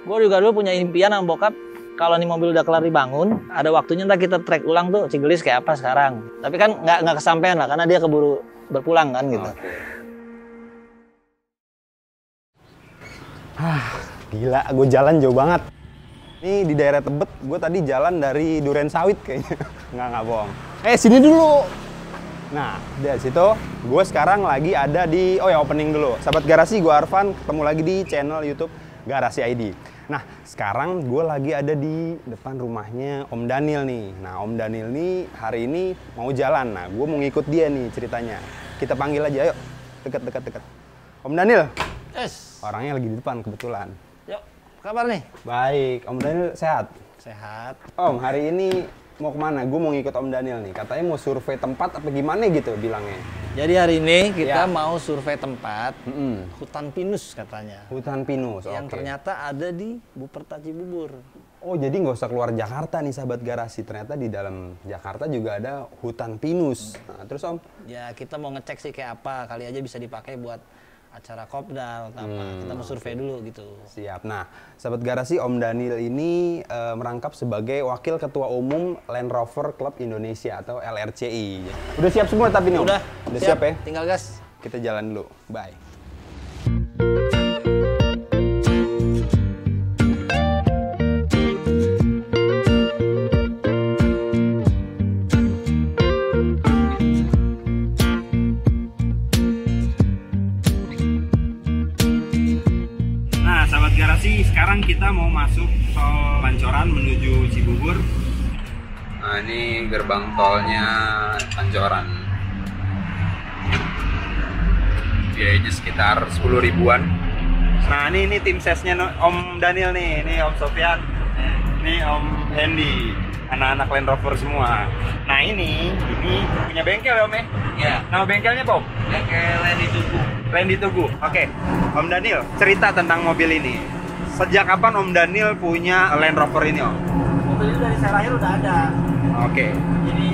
Gue juga dulu punya impian sama bokap, kalau nih mobil udah kelar dibangun, ada waktunya ntar kita trek ulang tuh Cigelis kayak apa sekarang. Tapi kan nggak kesampaian lah, karena dia keburu berpulang kan gitu. Gila, gue jalan jauh banget. Ini di daerah Tebet, gue tadi jalan dari Duren Sawit kayaknya. Nggak bohong. Sini dulu. Nah, dari situ gue sekarang lagi ada di, opening dulu. Sahabat Garasi, gue Arfan, ketemu lagi di channel YouTube Garasi ID. Nah, sekarang gue lagi ada di depan rumahnya Om Daniel nih. Nah, Om Daniel nih hari ini mau jalan. Nah, gue mau ngikut dia nih ceritanya. Kita panggil aja, yuk. Dekat. Om Daniel. Yes. Orangnya lagi di depan kebetulan. Yuk, kabar nih? Baik, Om Daniel sehat? Sehat. Om, hari ini mau kemana? Gue mau ngikut Om Daniel nih. Katanya mau survei tempat apa gimana gitu bilangnya. Jadi hari ini kita mau survei tempat hutan pinus katanya. Hutan pinus, yang ternyata ada di Buperta Cibubur. Oh, jadi nggak usah keluar Jakarta nih sahabat Garasi. Ternyata di dalam Jakarta juga ada hutan pinus. Nah, terus Om? Ya kita mau ngecek sih kayak apa. Kali aja bisa dipakai buat acara kopdar atau apa. Kita mau survei dulu gitu. Siap. Nah, sahabat Garasi, Om Daniel ini merangkap sebagai Wakil Ketua Umum Land Rover Club Indonesia atau LRCI. Udah siap semua tapi nih Om? Udah siap ya? Tinggal gas. Kita jalan dulu. Bye. Garasi, sekarang kita mau masuk tol Pancoran menuju Cibubur. Nah, ini gerbang tolnya Pancoran. Biayanya sekitar 10 ribuan. Nah, ini tim sesnya Om Daniel nih. Ini Om Sofyan. Ini Om Hendy. Anak-anak Land Rover semua. Nah, ini punya bengkel ya Om ya? Ya. Nama bengkelnya Om? Bengkel Randy Tugu. Randy Tugu. Oke. Om Daniel, cerita tentang mobil ini. Sejak kapan Om Daniel punya Land Rover ini Om? Mobil ini dari saya lahir udah ada. Oke. Jadi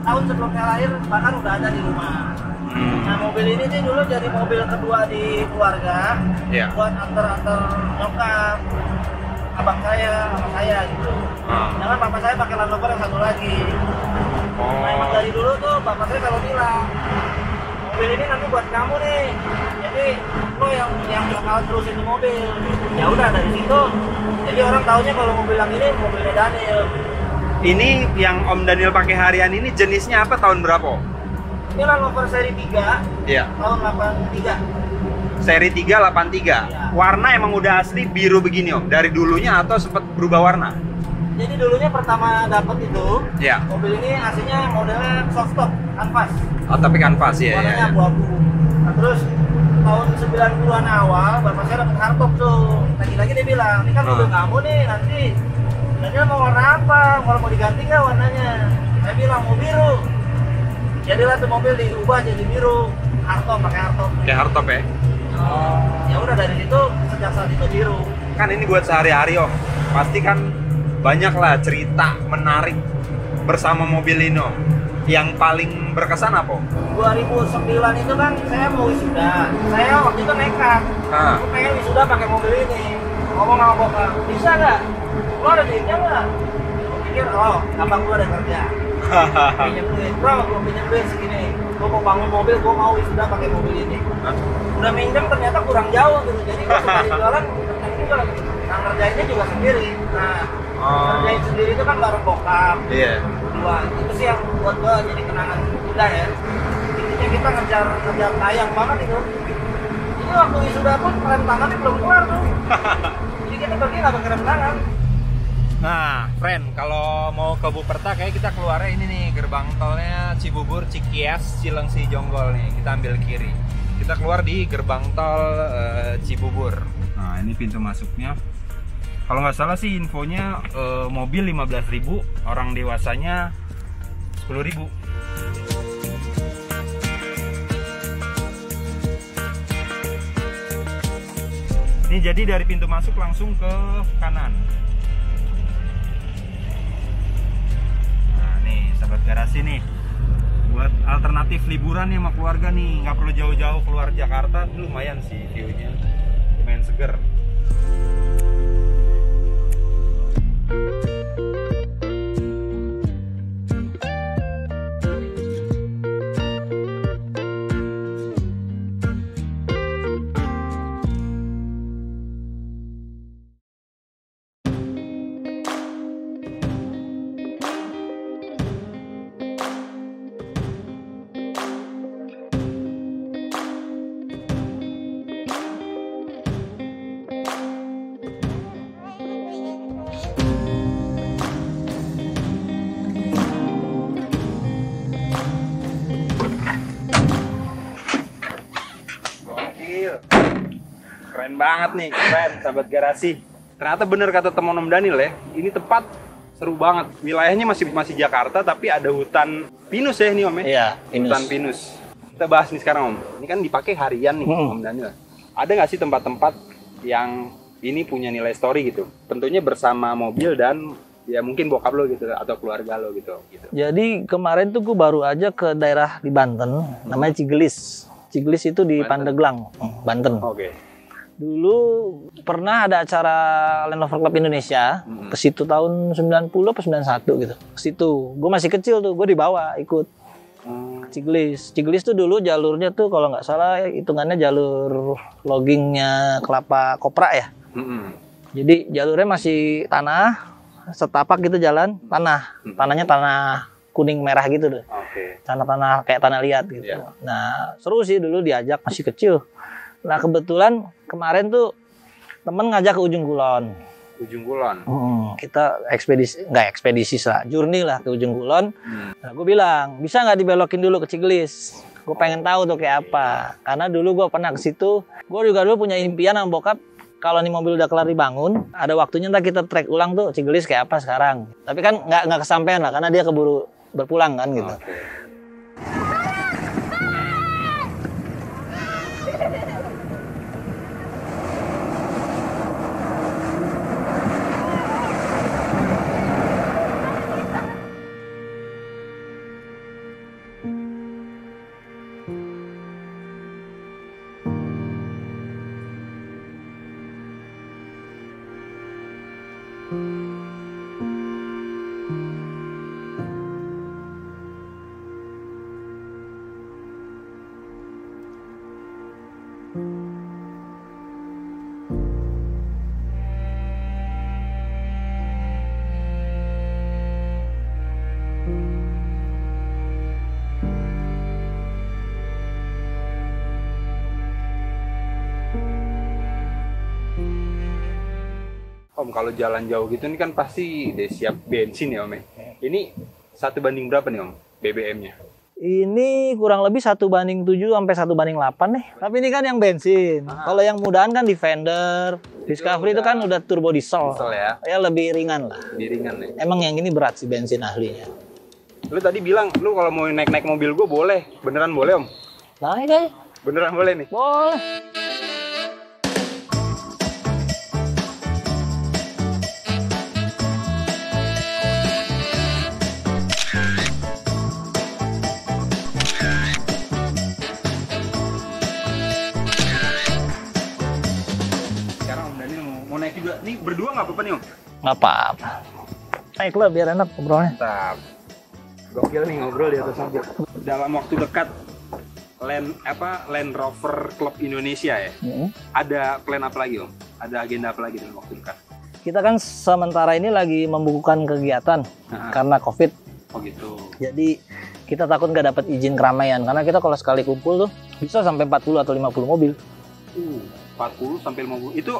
tahun sebelum saya lahir bahkan udah ada di rumah. Nah, mobil ini sih dulu jadi mobil kedua di keluarga. Buat antar nyokap, abang saya, sama saya gitu. Jangan bapak saya pakai Land Rover yang satu lagi. Nah, emang dari dulu tuh bapak saya kalau bilang, mobil ini nanti buat kamu nih. Jadi lo yang bakal terus ini mobil. Ya udah dari situ. Jadi orang taunya kalau mobil yang ini mobilnya Daniel. Ini yang Om Daniel pakai harian ini jenisnya apa, tahun berapa? Ini Land Rover seri 3. Iya. Tahun 83. Seri 383. Ya. Warna emang udah asli biru begini Om? Dari dulunya atau sempat berubah warna? Jadi dulunya pertama dapat itu, mobil ini aslinya modelnya soft top, kanvas. Oh, tapi kanvas ya. Warnanya abu-abu. Nah, terus tahun 90-an awal, bapak saya dapat hardtop tuh. Lagi-lagi dia bilang, ini kan mobil kamu nih, nanti Daniel mau warna apa? Kalau mau diganti nggak warnanya? Saya bilang mau biru. Jadilah tuh mobil diubah jadi biru, hardtop, pakai hardtop. Kayak hardtop ya? Ya udah dari situ, sejak saat itu biru. Kan ini buat sehari-hari Om. Pasti kan banyak lah cerita menarik bersama mobil ini Om. Yang paling berkesan apa? 2009 itu kan saya mau wisuda. Saya waktu itu nekat. Aku pengen wisuda pakai mobil ini. Ngomong sama bokap, bisa nggak? Lo ada duitnya nggak? Aku pikir, abang gue ada kerja. Pinjam duit, bro, gue pinjam duit segini. Gue mau bangun mobil, gue mau wisuda pakai mobil ini. Udah minjem ternyata kurang jauh gitu. Jadi gue sekali jualan, juga. Nah, ngerjainnya juga sendiri. Nah, ngerjain sendiri itu kan bareng bokap. Iya. Itu sih yang buat gue jadi kenangan indah ya. Intinya kita ngejar tayang banget itu. Ini waktu wisuda pun rem tangannya belum keluar tuh. Jadi kita pergi nggak pakai rem tangan. Nah, friend, kalau mau ke Buperta kayak kita keluarnya ini nih, gerbang tolnya Cibubur, Cikias, Cilengsi, Jonggol nih. Kita ambil kiri. Kita keluar di gerbang tol Cibubur. Nah, ini pintu masuknya. Kalau nggak salah sih infonya mobil 15.000, orang dewasanya 10.000. Ini jadi dari pintu masuk langsung ke kanan. Nah, nih sahabat garasi nih, buat alternatif liburan nih sama keluarga nih, nggak perlu jauh-jauh keluar Jakarta, lumayan sih view-nya, lumayan seger. mobil. Keren banget nih, keren sahabat garasi. Ternyata bener kata teman Om Daniel ya, ini tempat seru banget. Wilayahnya masih Jakarta, tapi ada hutan pinus ya ini Om ya? Iya, pinus. Hutan pinus. Kita bahas nih sekarang Om. Ini kan dipakai harian nih Om Daniel. Ada nggak sih tempat-tempat yang ini punya nilai story gitu? Tentunya bersama mobil dan ya mungkin bokap lo gitu atau keluarga lo gitu. Jadi kemarin tuh gue baru aja ke daerah di Banten, namanya Cigelis. Cigelis itu di Pandeglang, Banten. Oke. Dulu pernah ada acara Land Rover Club Indonesia, ke situ tahun 90 apa 91 gitu. Ke situ, gue masih kecil tuh, gue dibawa ikut ke Cigelis. Cigelis tuh dulu jalurnya tuh kalau nggak salah hitungannya jalur loggingnya kelapa kopra ya. Jadi jalurnya masih tanah, setapak gitu jalan, tanahnya tanah kuning merah gitu deh. Tanah kayak tanah liat gitu. Nah seru sih dulu diajak masih kecil. Nah kebetulan kemarin tuh temen ngajak ke Ujung Kulon. Ujung Kulon. Kita nggak ekspedisi lah, journey lah ke Ujung Kulon. Nah gue bilang bisa nggak dibelokin dulu ke Cigelis. Gue pengen tahu tuh kayak apa. Karena dulu gue pernah ke situ. Gue juga dulu punya impian sama bokap. Kalau nih mobil udah kelar dibangun, ada waktunya ntar kita trek ulang tuh Cigelis kayak apa sekarang. Tapi kan nggak kesampaian lah karena dia keburu berpulang kan gitu. Om, kalau jalan jauh gitu ini kan pasti udah siap bensin ya Om ya? Ini 1 banding berapa nih Om BBM-nya? Ini kurang lebih 1/7 sampai 1/8 nih. Tapi ini kan yang bensin. Kalau yang mudahan kan Defender, Discovery itu kan udah turbo diesel. Ya? Ya lebih ringan lah. Lebih ringan nih. Emang yang ini berat sih bensin aslinya. Lu tadi bilang, lu kalau mau naik mobil gue boleh. Beneran boleh Om? Naik aja. Beneran boleh nih? Boleh. Nih berdua nggak apa-apa nih Om? Nggak apa-apa. Naik lah biar enak ngobrolnya. Mantap. Gokil nih ngobrol di atas mobil. Dalam waktu dekat Land Rover Club Indonesia ya. Ada plan apa lagi Om? Ada agenda apa lagi dalam waktu dekat? Kita kan sementara ini lagi membukukan kegiatan karena COVID. Oh gitu. Jadi kita takut nggak dapat izin keramaian karena kita kalau sekali kumpul tuh bisa sampai 40 atau 50 mobil. 40 sampai 50 itu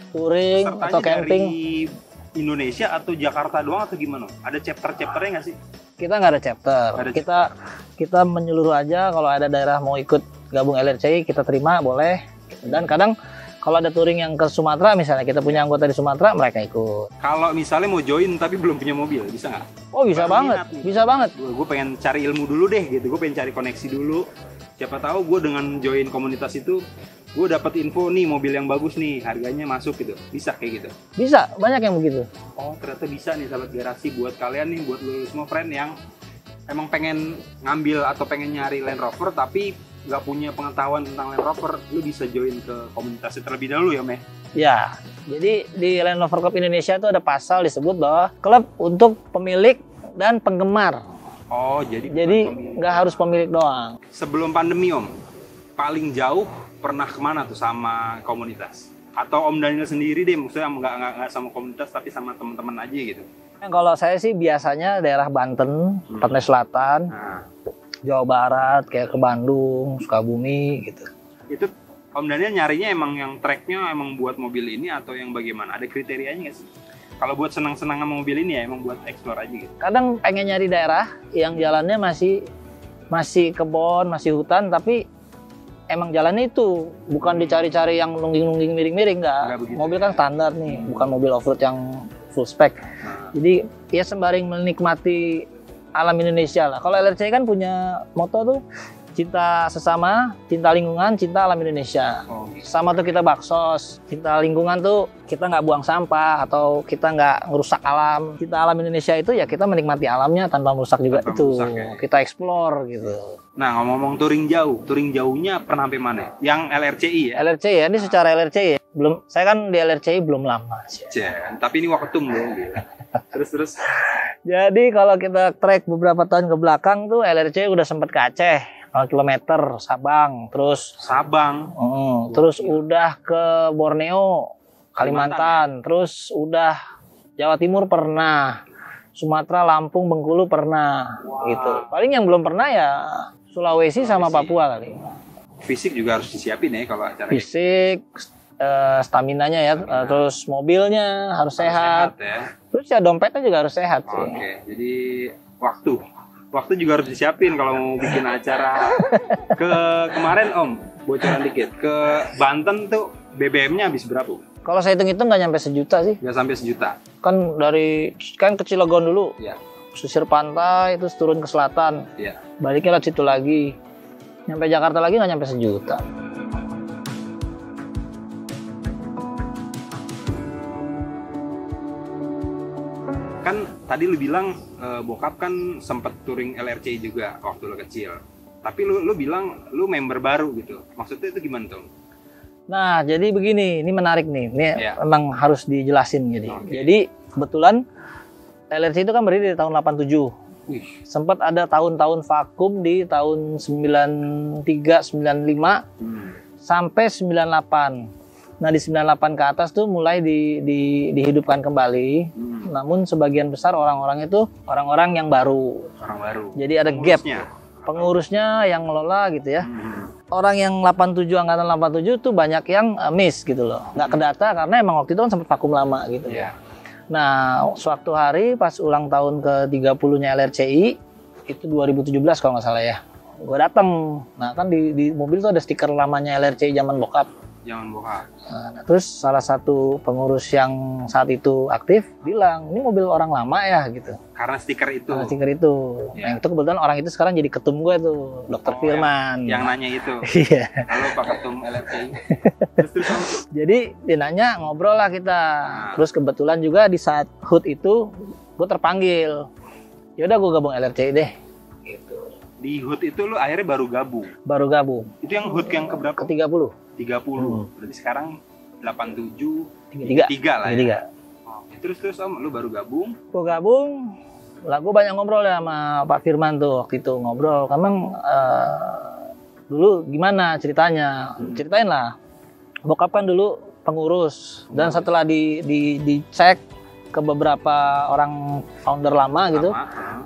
touring atau camping dari Indonesia atau Jakarta doang atau gimana? Ada chapter-chapternya nggak sih? Kita nggak ada chapter. Kita menyeluruh aja. Kalau ada daerah mau ikut gabung LRCI kita terima boleh. Dan kadang kalau ada touring yang ke Sumatera misalnya kita punya anggota di Sumatera mereka ikut. Kalau misalnya mau join tapi belum punya mobil bisa nggak? Oh bisa banget, bisa banget. Gue pengen cari ilmu dulu deh gitu. Gue pengen cari koneksi dulu. Siapa tahu gue dengan join komunitas itu gue dapat info nih mobil yang bagus nih harganya masuk gitu, bisa kayak gitu? Bisa, banyak yang begitu. Oh ternyata bisa nih sahabat garasi buat kalian nih, buat lu semua friend yang emang pengen ngambil atau pengen nyari Land Rover tapi nggak punya pengetahuan tentang Land Rover, lu bisa join ke komunitasnya terlebih dahulu ya Meh? Ya, jadi di Land Rover Club Indonesia itu ada pasal disebut bahwa klub untuk pemilik dan penggemar. Oh jadi nggak harus pemilik doang. Sebelum pandemi Om, paling jauh pernah kemana tuh sama komunitas? Atau Om Daniel sendiri deh, maksudnya nggak sama komunitas tapi sama teman-teman aja gitu? Kalau saya sih biasanya daerah Banten, Pantai Selatan, Jawa Barat, kayak ke Bandung, Sukabumi gitu. Itu Om Daniel nyarinya emang yang tracknya emang buat mobil ini atau yang bagaimana? Ada kriterianya nggak sih? Kalau buat senang-senang sama mobil ini ya emang buat explore aja gitu? Kadang pengen nyari daerah yang jalannya masih kebon, masih hutan, tapi emang jalannya itu bukan dicari-cari yang nungging-nungging miring-miring, enggak. Mobil kan standar nih, bukan mobil off-road yang full spec. Jadi ya sembari menikmati alam Indonesia lah. Kalau LRCI kan punya moto tuh cinta sesama, cinta lingkungan, cinta alam Indonesia. Sama tuh kita baksos, cinta lingkungan tuh kita nggak buang sampah atau kita nggak ngerusak alam. Cinta alam Indonesia itu ya kita menikmati alamnya tanpa merusak juga itu. Kita explore gitu. Nah ngomong-ngomong touring jauhnya pernah sampai mana? Yang LRCI ya? LRCI ya, ini secara LRCI ya. Belum, saya kan di LRCI belum lama. Tapi ini Wakatum dong. Terus. Jadi kalau kita track beberapa tahun ke belakang tuh LRCI udah sempat ke Aceh. 0 kilometer, Sabang, terus terus udah ke Borneo, Kalimantan, terus udah Jawa Timur pernah, Sumatera, Lampung, Bengkulu pernah, gitu. Paling yang belum pernah ya Sulawesi sama Papua kali. Fisik juga harus disiapin ya kalau acara. Fisik, staminanya ya, terus mobilnya harus sehat ya. Terus ya dompetnya juga harus sehat sih. Oke, jadi waktu juga harus disiapin kalau mau bikin acara. Kemarin Om, bocoran dikit, ke Banten tuh BBM-nya habis berapa? Kalau saya hitung-hitung nggak nyampe sejuta sih. Nggak sampai sejuta. Kan ke Cilegon dulu, ya. Susir pantai, terus turun ke selatan, ya. Baliknya lewat situ lagi, nyampe Jakarta lagi nggak nyampe sejuta. Kan tadi lu bilang bokap kan sempet touring LRCI juga waktu lu kecil. Tapi lu bilang lu member baru gitu. Maksudnya itu gimana tuh? Nah, jadi begini, ini menarik nih. Ini memang harus dijelasin jadi. Jadi kebetulan LRCI itu kan berdiri di tahun 87. Sempat ada tahun-tahun vakum di tahun 93, 95 sampai 98. Nah di 98 ke atas tuh mulai dihidupkan kembali. Namun sebagian besar orang-orang itu orang-orang yang baru. Orang baru. Jadi ada gap. Pengurusnya yang ngelola gitu ya. Orang yang 87, angkatan 87 tuh banyak yang miss gitu loh. Nggak kedata karena emang waktu itu kan sempat vakum lama gitu. Nah suatu hari pas ulang tahun ke 30-nya LRCI, itu 2017 kalau nggak salah ya. Gue dateng. Nah kan di mobil tuh ada stiker lamanya LRCI zaman bokap. Nah, terus salah satu pengurus yang saat itu aktif bilang, ini mobil orang lama ya gitu. Karena stiker itu. Nah itu kebetulan orang itu sekarang jadi ketum gue tuh, Dr. Firman. Yang nanya itu. Iya. Halo Pak Ketum LRCI. Jadi dia nanya, ngobrol lah kita. Terus kebetulan juga di saat HUT itu gue terpanggil. Ya udah gue gabung LRCI deh. Gitu. Di HUT itu lu akhirnya baru gabung. Itu yang HUT yang keberapa? Ke-30. 30. Berarti sekarang 87 33 lah ya. Oke. Terus Om, lu baru gabung? Gue gabung. Lah gue banyak ngobrol ya sama Pak Firman tuh waktu itu ngobrol. Emang dulu gimana ceritanya? Ceritain lah. Bokap kan dulu pengurus dan setelah dicek ke beberapa orang founder lama gitu,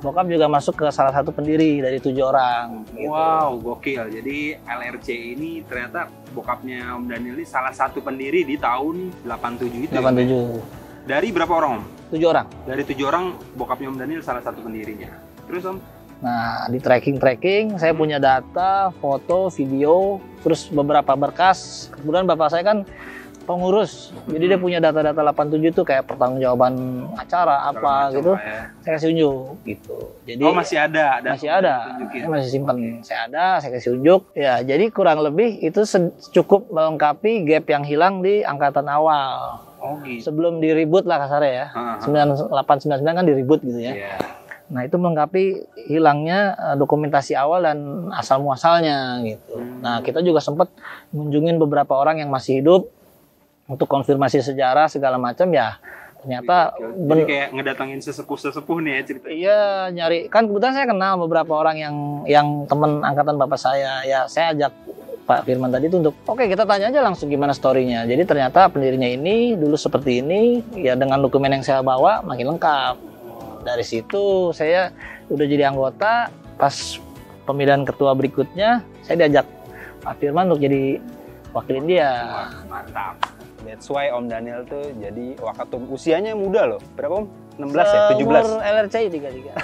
bokap juga masuk ke salah satu pendiri dari 7 orang. Gitu. Wow, gokil. Jadi LRCI ini ternyata bokapnya Om Daniel ini salah satu pendiri di tahun 87 itu. 87. Ya? Dari berapa orang Om? 7 orang. Dari 7 orang bokapnya Om Daniel salah satu pendirinya. Terus Om? Nah di tracking saya punya data, foto, video, terus beberapa berkas. Kemudian bapak saya kan pengurus, jadi dia punya data-data 87 tuh kayak pertanggungjawaban acara apa gitu, saya kasih unjuk gitu. Jadi masih ada, masih simpan, saya kasih unjuk. Ya jadi kurang lebih itu cukup melengkapi gap yang hilang di angkatan awal. Gitu. Sebelum diribut lah kasarnya ya, 9899 kan diribut gitu ya. Nah itu melengkapi hilangnya dokumentasi awal dan asal muasalnya gitu. Nah kita juga sempat ngunjungin beberapa orang yang masih hidup untuk konfirmasi sejarah segala macam ya. Ternyata jadi kayak ngedatangin sesepuh nih ya cerita. Iya, nyari. Kan kebetulan saya kenal beberapa orang yang teman angkatan bapak saya. Ya, saya ajak Pak Firman tadi itu untuk oke, kita tanya aja langsung gimana story-nya. Jadi ternyata pendirinya ini dulu seperti ini, ya dengan dokumen yang saya bawa makin lengkap. Dari situ saya udah jadi anggota. Pas pemilihan ketua berikutnya, saya diajak Pak Firman untuk jadi wakilin dia. Mantap. That's why Om Daniel tuh jadi Wakatum. Usianya muda loh. Berapa Om? 16 ya? 17? Umur LRCI 33.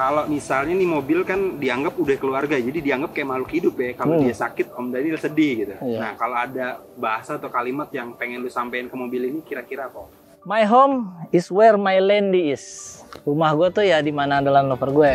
Kalau misalnya nih mobil kan dianggap udah keluarga, jadi dianggap kayak makhluk hidup ya. Kalau dia sakit, Om Daniel sedih gitu. Nah, kalau ada bahasa atau kalimat yang pengen lu sampein ke mobil ini, kira-kira apa? My home is where my land is. Rumah gue tuh ya di mana ada Land Rover gue.